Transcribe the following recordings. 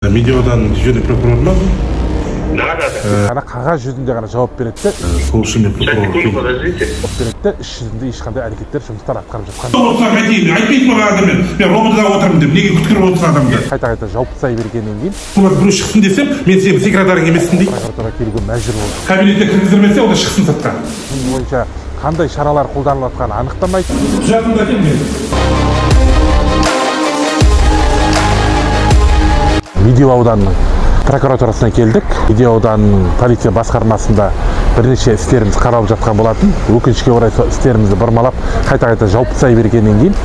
Видеодан дежурный прокурор ма? Да. Ана қағаз жүзінде ғана жауап береді. Сол үшін мен прокурор подождите. Береді, іс жүзінде ешқандай әрекеттер, жұмыстар атқарып жатқан. Отырсам айтайын, айтпайсың маған адаммен. Мен роботта отырмын деп, неге күткіріп отырсың адамды? Қайта жауып тастай бергеннен кейін, Біреу шықсын десем, мен сенің секретарың емеспін дейді. прокуратура келуге мәжбүр болды. Кабинетте кіргіздірмесе, ол да шықсын сыртқа. Оның бойынша қандай шаралар қолданылып жатқанын анықтамайды. Құжатымды әкел мен. Медеу ауданының прокуратурасына келдік. Медеу ауданының полиция басқармасында бірнеше істеріміз қаралып жатқан болатын. Өкінішке орай істерімізді бұрмалап, қайта жауып тастай бергеннен кейін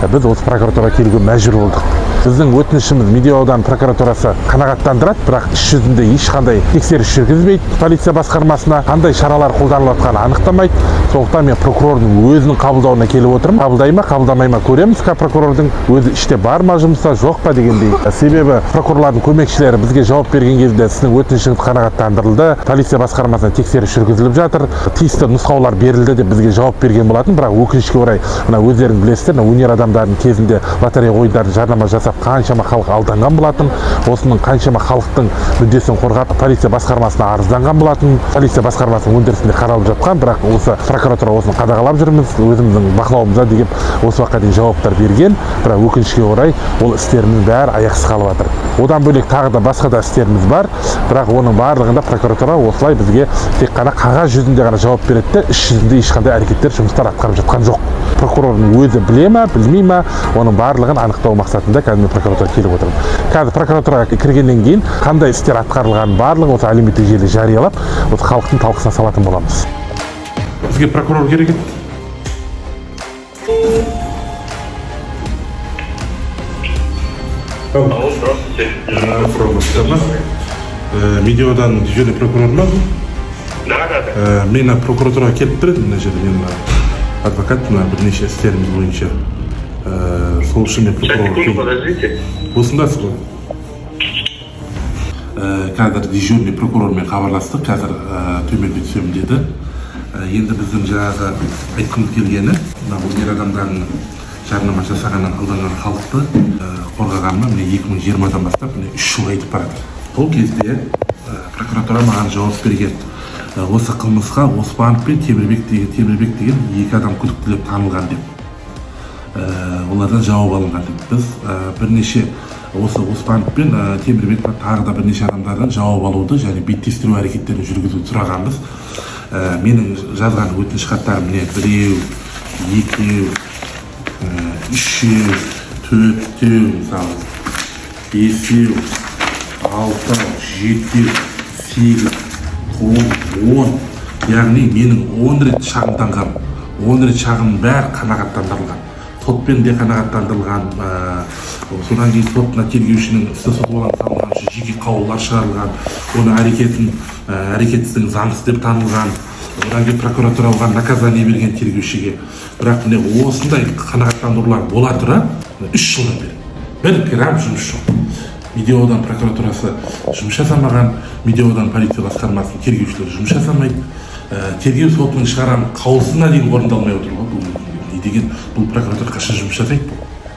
біз осы прокуратураға келуге мәжбүр болдық. Біздің өтінішіміз Медеу ауданы прокуратурасы қанағаттандырады, бірақ іс жүзінде ешқандай тексеріс жүргізбейді. Полиция басқармасына қандай шаралар қолданылып жатқанын анықтамайды. Сондықтан мен прокурордың өзінің қабылдауына келіп отырмын. Қабылдай ма, қабылдамай ма көреміз. Прокурордың өзі іште бар ма жұмыста, жоқ па дегендей. Себебі прокурорлардың көмекшілері бізге жауап берген кезде сіздің өтінішіңіз қанағаттандырылды, полиция басқармасына тексеріс жүргізіліп жатыр, тиісті нұсқаулар берілді деп бізге жауап берген болатын. Бірақ өкінішке орай, мына өздерің білесіздер, өнер адамдарының кезінде лотерея ойындарын жарнама жасап қаншама халық алданған болатын. Осының қаншама халықтың мүддесін қорғап полиция басқармасына арызданған болатын. Полиция басқармасының өндірісінде қаралып жатқан, бірақ осы прокуратура осыны қадағалап жүрміз, өзіміздің бақылауымызда деп осы уақытқа дейін жауаптар берген. Бірақ өкінішке орай ол істеріміз бәрі аяқсыз қалып жатыр. Одан бөлек тағы да басқа да істеріміз бар, бірақ оның барлығында прокуратура осылай бізге тек қана қағаз жүзінде ғана жауап береді, іс жүзінде ешқандай әрекеттер, жұмыстар атқарып жатқан жоқ. Прокурордың өзі біле ма, білмей ма, оның барлығын анықтау мақсатында қазір прокуратура келіп отырмын. Қазір прокуратураға кіргеннен кейін қандай істер атқарылғанын барлығын осы әлеуметтік желіде жариялап, осы халықтың талқысына салатын боламыз. Бізге прокурор керек еді. Алло, здравствуйте. Медеудан дежурный прокурор ма? Да. Мен прокуратураға келіп тұрдым, мына жерде мен адвокат бірнеше істеріміз бойынша. Сол үшін мен прокурор. Подождите. Осындасыз ғой. Қазір дежурный прокурормен хабарластық, қазір төменге түсемін деді. Енді біздің жаңағы айтқымыз келгені, өнер адамдарының жарнама жасағаннан алданған халықты қорғағаныма міне 2020-дан бастап міне 3 жыл айтып барады. Сол кезде прокуратура маған жауап берген. Осы қылмысқа Оспанов пен Темірбек деген екі адам күдіктілеп танылған деп. Олардан жауап алынған деп. Біз бірнеше осы Оспанов пен Темірбек тағы да бірнеше адамдардан жауап алуды және беттестіру әрекеттерін жүргізуді сұрағанбыз. Менің жазған өтініш хаттарым міне 1, 2, 3, 4, мысалы 5, 6, 7, 8, 10, яғни менің 10 рет шағымданған, 10 рет шағым бәрі қанағаттандырылған. Сотпен де қанағаттандырылған, содан кейін сотына тергеушінің істі сот болған салынған үшін жеке қаулылар шығарылған, оны әрекетсіздің заңсыз деп танылған, одан кейін прокуратура оған наказание берген тергеушіге. Бірақ міне осындай қанағаттандырулар бола тұра 3 жылдан бері 1 грамм жұмыс жоқ. Медеу ауданы прокуратурасы жұмыс жасамаған, Медеу ауданы полиция басқармасының тергеушілері жұмыс жасамайды. Тергеу сотының шығарған қаулысына дейін орындалмай отыр ғой. Не деген бұл прокуратура қашан жұмыс жасайды?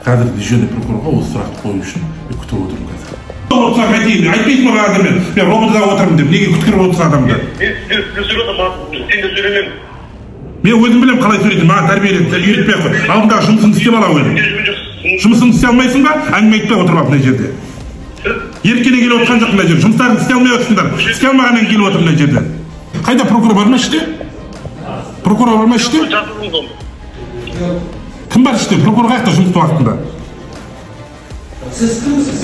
Қазір дежурный прокурорға осы сұрақты қою үшін күтіп отырмын қазір. Отырсам айтайын, айтпайсың маған адаммен. Мен роботта отырмын деп, неге күткіріп отырсың адамды? Мен сөйледім, сен де сөйлемедің. Мен өзім білем қалай сөйлейтін, маған үйретпей ақ қой. Алдыңдағы жұмысыңды істеп ала өзің. Жұмысыңды істей алмайсың ба? Әңгіме айтпай отырып алып мына жерде. Еркеле келіп отырған жоқ мына жерде. Жұмыстарыңды істей алмай отырсыңдар. Істей алмағаннан келіп отыр мына жерде. Қайда прокурор бар ма іште? Прокурор бар ма іште? Кім бар іште? Прокурор қайда жұмыс уақытында? Сіз кімсіз?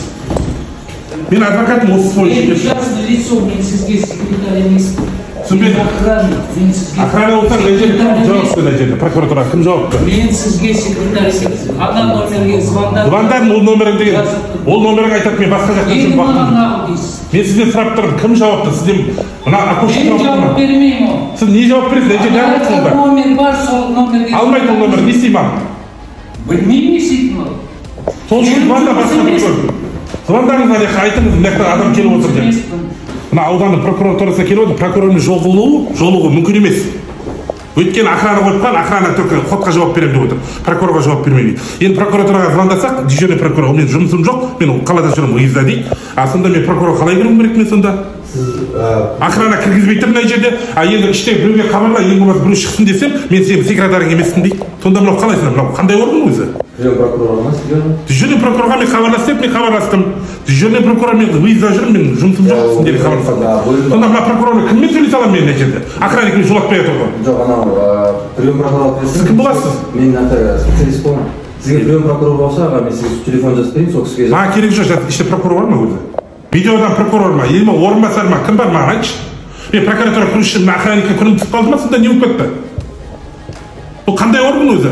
Мен адвокатым осы бойынша. Частное лицо, мен сізге секретарь емеспін. Мен охрана болсаң жауапты мына жерде. Прокуратура кім жауапты? Мен сізге секретарь емеспін. Ана номерге звондап. Звондадым, ол номерің деген. Ол номерің айтады, мен басқа жақта жүріп бақтым. Мен сізден сұрап тұрмын, кім жауапты? Сізден мына акушер жауапты ма? Мен жауап бермеймін ол. Сіз не жауап бересіз? Қайда номер бар, сол номерге. Алмайды ол номер, не істеймін ал? Білмеймін не істейтін ол. Сол үшін звонда басқа бір көрдім. Звондаңыз, айтыңыз, мына жақта адам келіп отыр деп. Мына ауданның прокуратурасына келіп отыр, прокурормен жолығу мүмкін емес. Өйткені охрана қойған, охрана только ходқа жауап беремін деп отыр. Прокурорға жауап бермейді. Енді прокуратураға звондасақ, дежурный прокурор, мен жұмысым жоқ, мен қалада жүремін, выезда дейді. А сонда мен прокурор қалай кіруім керек мен сонда? Охрана кіргізбей тұр мына жерде. А енді іште біреуге хабарла, ең болмаса біреу шықсын десем, мен сенің секретарың емеспін дейді. Сонда мынау қалайсың? Мынау қандай орган өзі? Дежурный прокурорға мен хабарластым, мен хабарластым. Дежурный прокурор мен выезда жүрмін, мен жұмысым жоқ сендерге хабарластым. Сонда мына прокурормен кіммен сөйлесе аламын мен мына жерде? Охранникіме жолатпай отыр ғой. Жоқ, анау прием прокурор. Сіз кім боласыз? Мен специалист боламын. Сізге прием прокурор болса, мен сізге телефон жазып берейін, сол кісіге. Маған керек жоқ, іште прокурор бар ма өзі? Видеодан прокурор ма, елме орынбасар ма, кім бар маған айтшы? Мен прокуратура кіруші охранникке күнім түсіп қалды ма, сонда не болып кетті? Бұл қандай орган өзі?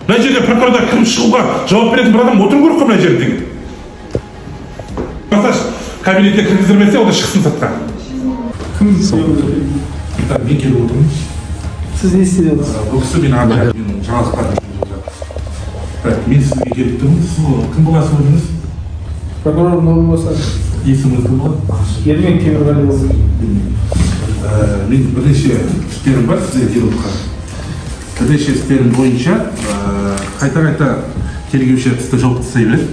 Мына жерде прокуратура кіріп шығуға жауап беретін бір адам отыру керек қой мына жерде деген. Масаж кабинетте кіргіздірмесе, ол да шықсын сыртқа. Кім мен келіп отырмын. Сіз не істеп жатырсыз? Бұл кісі мен жаңалықтар. Мен сізге келіп тұрмын. Сіз кім боласыз өзіңіз? Прокурордың орынбасары. Есіміңіз кім болады? Ермек Темірғали болды. Мен бірнеше істерім бар сізге келіп отырған. Бірнеше істерім бойынша қайта-қайта тергеуші істі жауып тастай береді.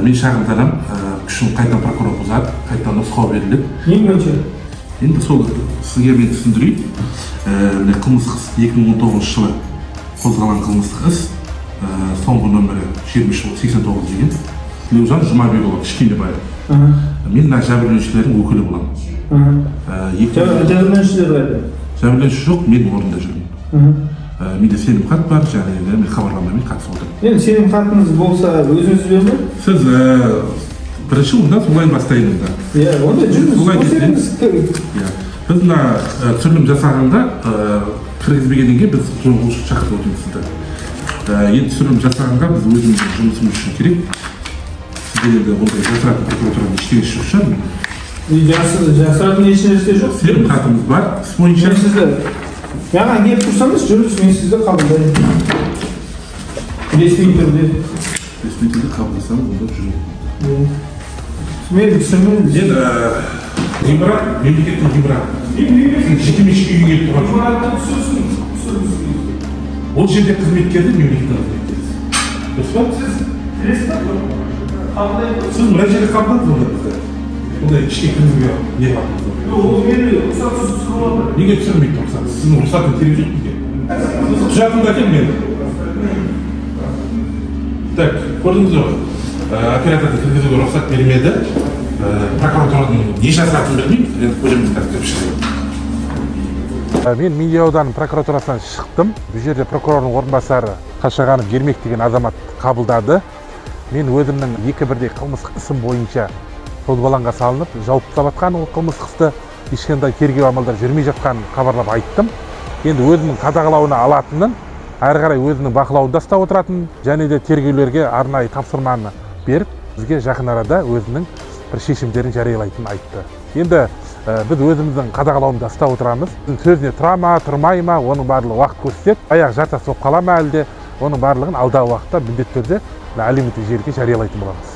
Мен шағымданам, күшін қайтадан прокурор бұзады, қайтадан нұсқау беріледі. Не бойынша? Енді сол сізге мен түсіндірейін. Қылмыстық іс 2019 жылы қозғалған қылмыстық іс, соңғы нөмірі 2389 деген. Тілеужан Жұмабекұлы Кішкенебаев. Мен мына жәбірленушілердің өкілі боламын. Жәбірленушілер қайда? Жәбірленуші жоқ, мен орнында жүрмін. Менде сенім хат бар, және мен хабарламамен қатысып отырмын. Енді сенім хатыңыз болса өзіңіз берме? Сіз бірінші онда солай бастайын онда. Иә, онда жүріңіз. Біз мына түсірілім жасағанда кіргізбегеннен кейін біз жолаушы шақыртып отырмыз сізді. Енді түсірілім жасағанға біз өзіміздің жұмысымыз үшін керек. Сіздер енді ондай жасыратын прокуратураның ештеңесі жоқ шығар. Жасыратын ешнәрсе жоқ. Сенім хатымыз бар, іс бойынша. Маған келіп тұрсаңыз, жүріңіз, мен сізді қабылдаймын. Ресми түрде. Ресми түрде қабылдасаңыз, онда жүріңіз. Мен түсінбеймін. Енді ғимарат, мемлекеттің ғимараты. Жекеменшік үйге келіп тұрған. Ол жерде қызметкерді мемлекеттің қызметкері. Дұрыс па? Сіз қабылдаймын. Сіз мына жерде қабылдадыңыз онда бізді. Ондай ішке кіргізуге не қабылдыңыз? Неге түсірмейді тұрсаңыз? Сіздің рұқсатын керек жоқ бізге. Құжатымды әкел мен. Так, көрдіңіз ғой. Операторды кіргізуге рұқсат бермеді. Прокуратураның не жазатынын білмеймін. Енді көреміз қазір кіріп Мен Медеу ауданының прокуратурасынан шықтым. Бұл жерде прокурордың орынбасары Қашағанов Ермек деген азамат қабылдады. Мен өзімнің екі бірдей қылмыстық ісім бойынша сол баланға салынып, жауып тастап ол қылмыстық істі ешқандай тергеу амалдар жүрмей жатқанын хабарлап айттым. Енді өзінің қадағалауына алатынын, әрі қарай өзінің бақылауында ұстап отыратын, және де тергеулерге арнайы тапсырманы беріп, бізге жақын арада өзінің бір шешімдерін жариялайтынын айтты. Енді біз өзіміздің қадағалауында ұстап отырамыз. Сөзіне тұра ма, тұрмай ма, оның барлығы уақыт көрсетеді. Аяқ жартас болып қала ма әлде, оның барлығын алдағы уақытта міндетті түрде әлеуметтік желіге жариялайтын боламыз.